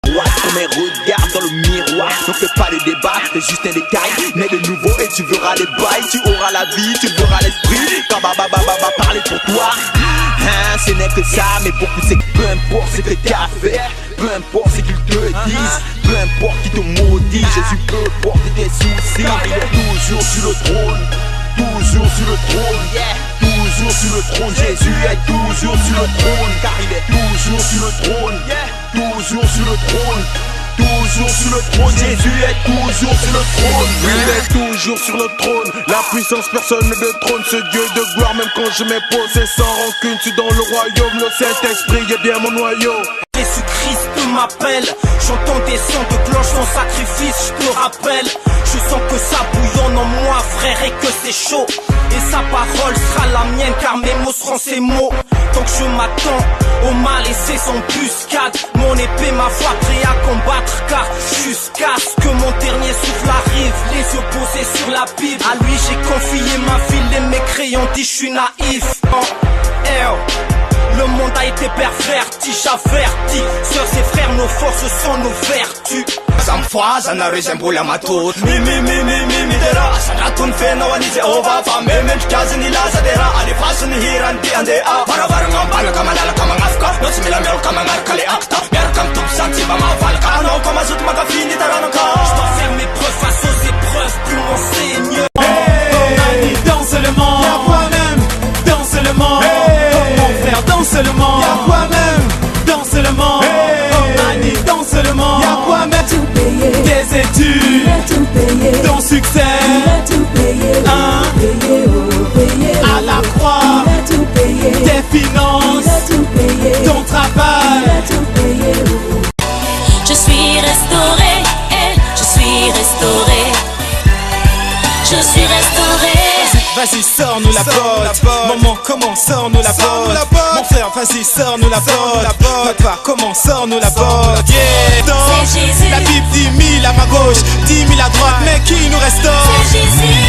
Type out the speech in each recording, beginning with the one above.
miroir, comme un regard dans le miroir. Donc fais pas de débat, c'est juste un détail. Né de nouveau et tu verras les bails. Tu auras la vie, tu verras l'esprit. Quand parler pour toi. Ce n'est que ça, mais beaucoup c'est que peu importe ce que t'as fait, peu importe ce qu'ils te disent, peu importe qui te maudit, Jésus peut porter tes soucis. Il est toujours sur le trône, toujours sur le trône, toujours sur le trône. Jésus est toujours sur le trône, car il est toujours sur le trône, toujours sur le trône. Toujours sur le trône, Jésus est toujours sur le trône. Il est toujours sur le trône, la puissance personne ne détrône ce Dieu de gloire. Même quand je m'épose, c'est sans rancune, tu dans le royaume. Le Saint-Esprit est bien mon noyau. Jésus-Christ m'appelle, j'entends des sons de cloche, son sacrifice, je te rappelle. Je sens que ça bouillonne en moi, frère, et que c'est chaud. Et sa parole sera la mienne, car mes mots seront ses mots. Donc je m'attends au mal et c'est son buscade. Mon épée, ma foi, prêt à combattre, car jusqu'à ce que mon dernier souffle arrive, les yeux posés sur la Bible. À lui j'ai confié ma ville et mes crayons disent je suis naïf. Le monde a été perverti, j'avertis. Sœurs et frères, nos forces sont nos vertus. Zamfaza na rezembula matot mi dera sanatun fena wani Jehova fa memen kazni laza dera ali fasun hiran di ande a barabar ngambal kamalala kamangafka no simila mel kamangar kale akta mer kam tup santi ba ma valka no comme azut magafini taranka. Je dois faire mes preuves face aux épreuves pour mon Seigneur. Danse le monde, y'a toi-même, danse le monde. Mon frère, danse le monde, y'a toi-même, danse le monde. Danse le monde, y'a quoi-même. Tes études, ton succès, à la croix, tes finances, ton travail. Je suis restauré, je suis restauré, je suis restauré. Vas-y, sors-nous la botte. Maman, comment sors-nous la botte? Mon frère, vas-y, sors-nous la botte. Papa, comment sors-nous la botte? Yeah, danse. La Bible dit 1000 à ma gauche, 10 000 à droite, mais qui nous restaure? C'est Jésus.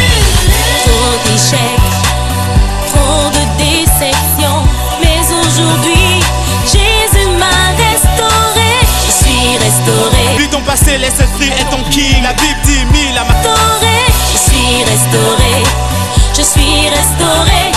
Trop d'échecs, trop de déceptions, mais aujourd'hui, Jésus m'a restauré. Je suis restauré. Puis ton passé, laisse l'esprit et ton king. La Bible dit 1000 à ma gauche. Je suis restauré. Je suis restauré,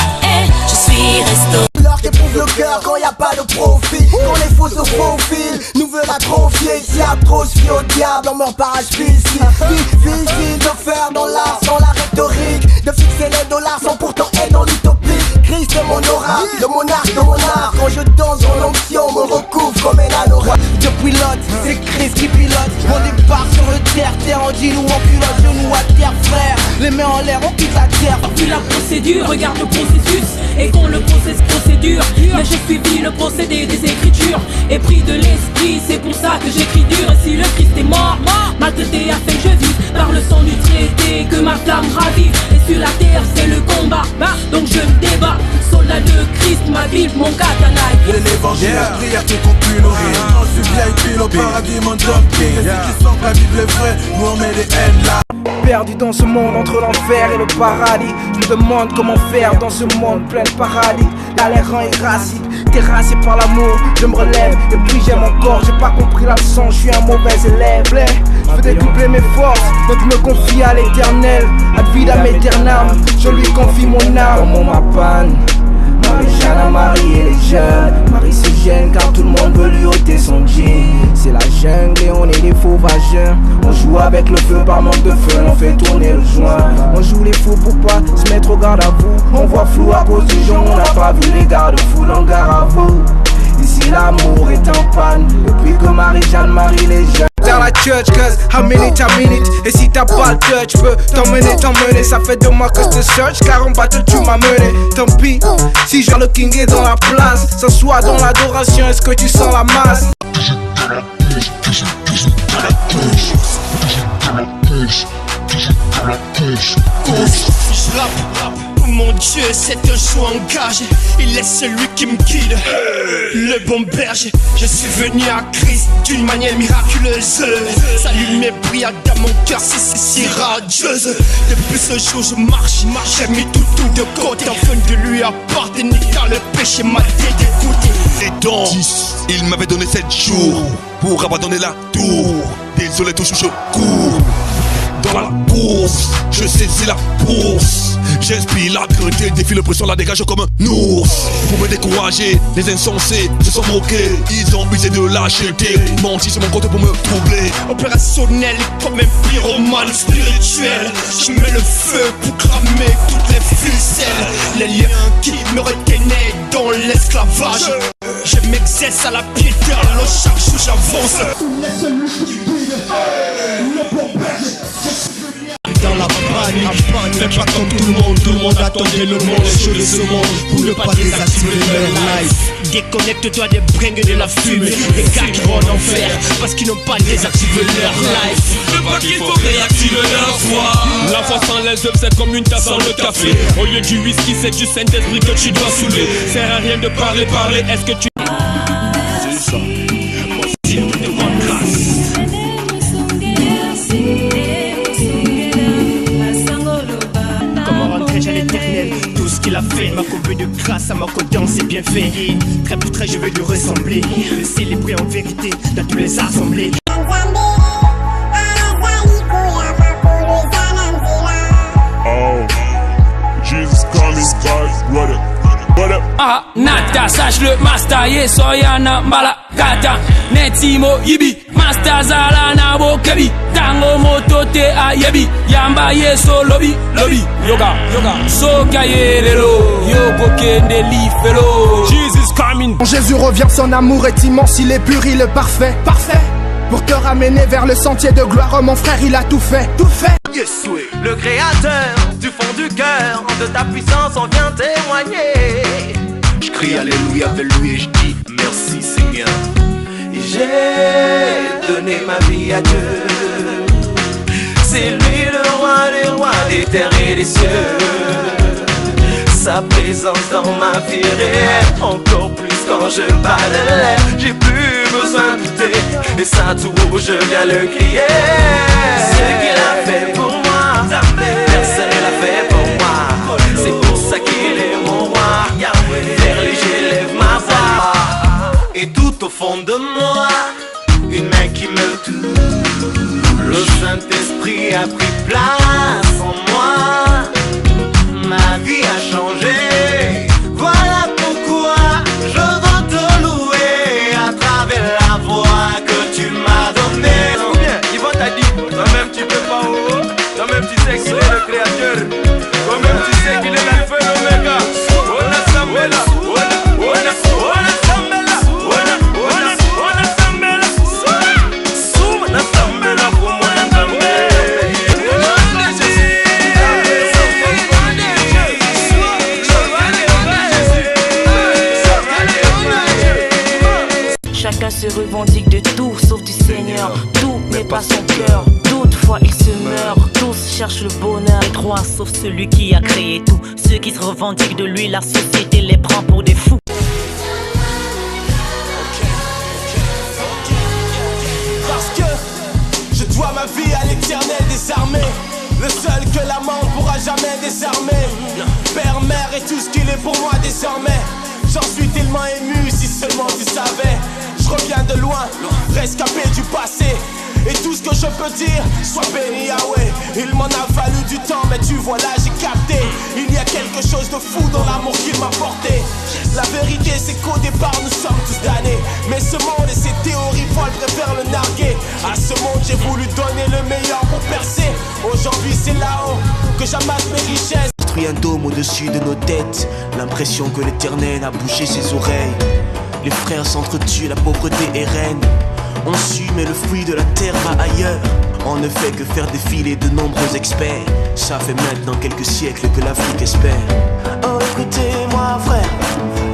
je suis restauré. L'or qui éprouve le cœur quand y a pas de profit. Quand les faux se faufilent, nous veulent atrophier. Ici à trop se fier au diable, on meurt par ici. Difficile de faire dans l'art sans la rhétorique, de fixer les dollars sans pourtant être dans l'utopie. Christ est mon aura, le monarque de mon art. Quand je danse dans l'onction, me recouvre comme un anorak. Je pilote, c'est Christ qui pilote. On départ sur le terre, on dit nous en culotte, genoux à terre frère. Les mains en l'air, on quitte la terre. Vu la procédure, regarde le processus. Et qu'on le processe procédure. Mais j'ai suivi le procédé des écritures. Et pris de l'esprit, c'est pour ça que j'écris dur. Et si le Christ est mort, maltraité a fait que je vive. Par le sang du traité, que ma flamme ravive. Et sur la terre, c'est le combat. Donc je me débat. Soldat de Christ, ma Bible, mon katana. L'évangile, la prière qui conclut nos rimes. On subit VIP, le paradis, mon jumping. Et si tu sens que la Bible est vraie, nous on met des haines là. Perdu dans ce monde entre l'enfer et le paradis. Je me demande comment faire dans ce monde plein de paradis. Là les rangs irascibles, terrassé par l'amour. Je me relève et puis j'aime encore. J'ai pas compris la leçon, je suis un mauvais élève. Je veux dédoubler mes forces, donc je me confie à l'éternel. Ad vitam aeternam, je lui confie mon âme. Comme ma panne, Marie-Jeanne a marié les jeunes. Marie se gêne car tout le monde veut lui ôter son jean. C'est la jungle et on est des faux vagins. On joue avec le feu par manque de feu, on fait tourner le joint. On joue les fous pour pas se mettre au garde à vous. On voit flou à cause du jour, on n'a pas vu les garde-fous dans le gare à vous. Ici l'amour est en panne depuis que Marie-Jeanne marie les jeunes. Dans la church, cause how minute à minute. Et si t'as pas le touch, peux t'emmener. Ça fait 2 mois que je te search, car en battle tu m'as mené. Tant pis, si genre le king est dans la place, s'assoit dans l'adoration, est-ce que tu sens la masse? Mon Dieu, cette joie engage, il est celui qui me guide, le bon berger. Je suis venu à Christ d'une manière miraculeuse. Sa lumière brille dans mon cœur, c'est si radieuse. Depuis ce jour je marche, j'ai mis tout de côté afin de lui appartenir, car le péché m'a dégoûté. les dents. Il m'avait donné 7 jours pour abandonner la tour. Désolé, toujours je cours dans la course, je saisis la bourse. J'inspire la cruauté, défie l'oppression, la dégage comme un ours. Pour me décourager, les insensés se sont moqués. Ils ont usé de lâcheté, menti sur mon côté pour me troubler. Opérationnel comme un pyromane spirituel. Je mets le feu pour cramer toutes les ficelles. Les liens qui me retenaient dans l'esclavage. Je m'exerce à la piété, alors chaque jour j'avance. Dans la panique, fais pas comme tout le monde attendait le monde, les jeux de ce monde, pour ne pas désactiver leur life. Déconnecte-toi des bringues de la fumée, des gars qui vont en enfer, parce qu'ils n'ont pas désactivé leur life. Le pas qu'il faut réactiver leur foi. La foi sans les œufs, c'est comme une tasse sans le café. Au lieu du whisky, c'est du Saint-Esprit que tu dois saouler. Sert à rien de parler, est-ce que tu... C'est ça. Tout ce qu'il a fait m'a comblé de grâce, à ma confiance c'est bien fait. Très plus très je vais lui ressembler, le célébrer en vérité dans tous les assemblées. Oh, Jesus coming back, brother. Ah, Nata, sache le master, ye soyana malakata. Netimo yibi, master zala na bokebi. Tango moto te a yebi, yamba ye so lobby, yoga, soka ye lelo, yo bokende lifelo. Jesus coming. Jésus revient, son amour est immense, il est pur, il est parfait. Pour te ramener vers le sentier de gloire, oh mon frère, il a tout fait. Yes, oui. Le créateur du fond du cœur, de ta puissance on vient témoigner. Je crie alléluia avec lui et je dis merci Seigneur. Et j'ai donné ma vie à Dieu. C'est lui le roi des rois, des terres et des cieux. Sa présence dans ma vie réelle, encore plus quand je parle. J'ai plus besoin de douter, et ça tout haut je viens le crier. Ce qu'il a fait pour moi, personne l'a fait pour moi. C'est pour ça qu'il est mon roi. Vers lui j'élève ma voix. Et tout au fond de moi, une main qui me touche. Le Saint-Esprit a pris place en moi. Ma vie a changé. Voilà pourquoi je veux te louer à travers la voix que tu m'as donnée. Yvon t'a dit, toi-même tu peux pas haut. Toi-même tu sais qu'il est le créateur. Toi-même tu sais qu'il est l'alpha et l'oméga. On a Sambela, on a Sambela, on a Sambela, Souma Sambela pour moi. Chacun se revendique de tout, sauf du Seigneur. Tout n'est pas son cœur, toutefois il se meurt. Tous cherchent le bonheur et droit, sauf celui qui a créé tout. Ceux qui se revendiquent de lui, la société les prend pour des fous. Parce que je dois ma vie à l'éternel des armées, le seul que la mort pourra jamais désarmer. Père, mère et tout ce qu'il est pour moi désormais. J'en suis tellement ému, si seulement tu savais. Je reviens de loin, rescapé du passé. Et tout ce que je peux dire, sois béni Yahweh. Il m'en a fallu du temps, mais tu vois là j'ai capté. Il y a quelque chose de fou dans l'amour qu'il m'a porté. La vérité c'est qu'au départ nous sommes tous damnés. Mais ce monde et ses théories folles préfèrent le narguer. À ce monde j'ai voulu donner le meilleur pour percer. Aujourd'hui c'est là-haut que j'amasse mes richesses. Construit un dôme au-dessus de nos têtes. L'impression que l'éternel a bouché ses oreilles. Les frères s'entretuent, la pauvreté est reine. On sue mais le fruit de la terre va ailleurs. On ne fait que faire défiler de nombreux experts. Ça fait maintenant quelques siècles que l'Afrique espère. Oh écoutez-moi frère,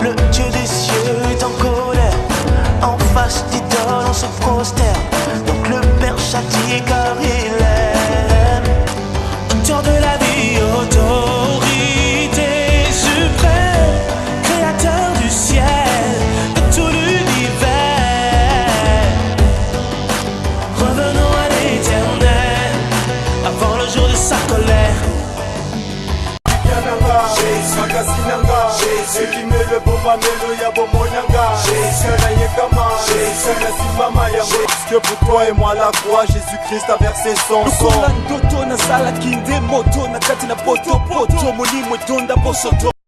le Dieu des cieux est en colère. En face d'idoles on se prosterne. Donc le Père châtie car il aime. Auteur de la vie, autorité suprême, créateur du ciel, de tout l'univers. Revenons à l'éternel avant le jour de sa colère. Jésus qui met le bon alléluia bon monanga. que pour toi et moi la croix, Jésus-Christ a versé son sang. Lukola ndoto na sala kinde moto na kati na poto poto, molimo donda bosoto.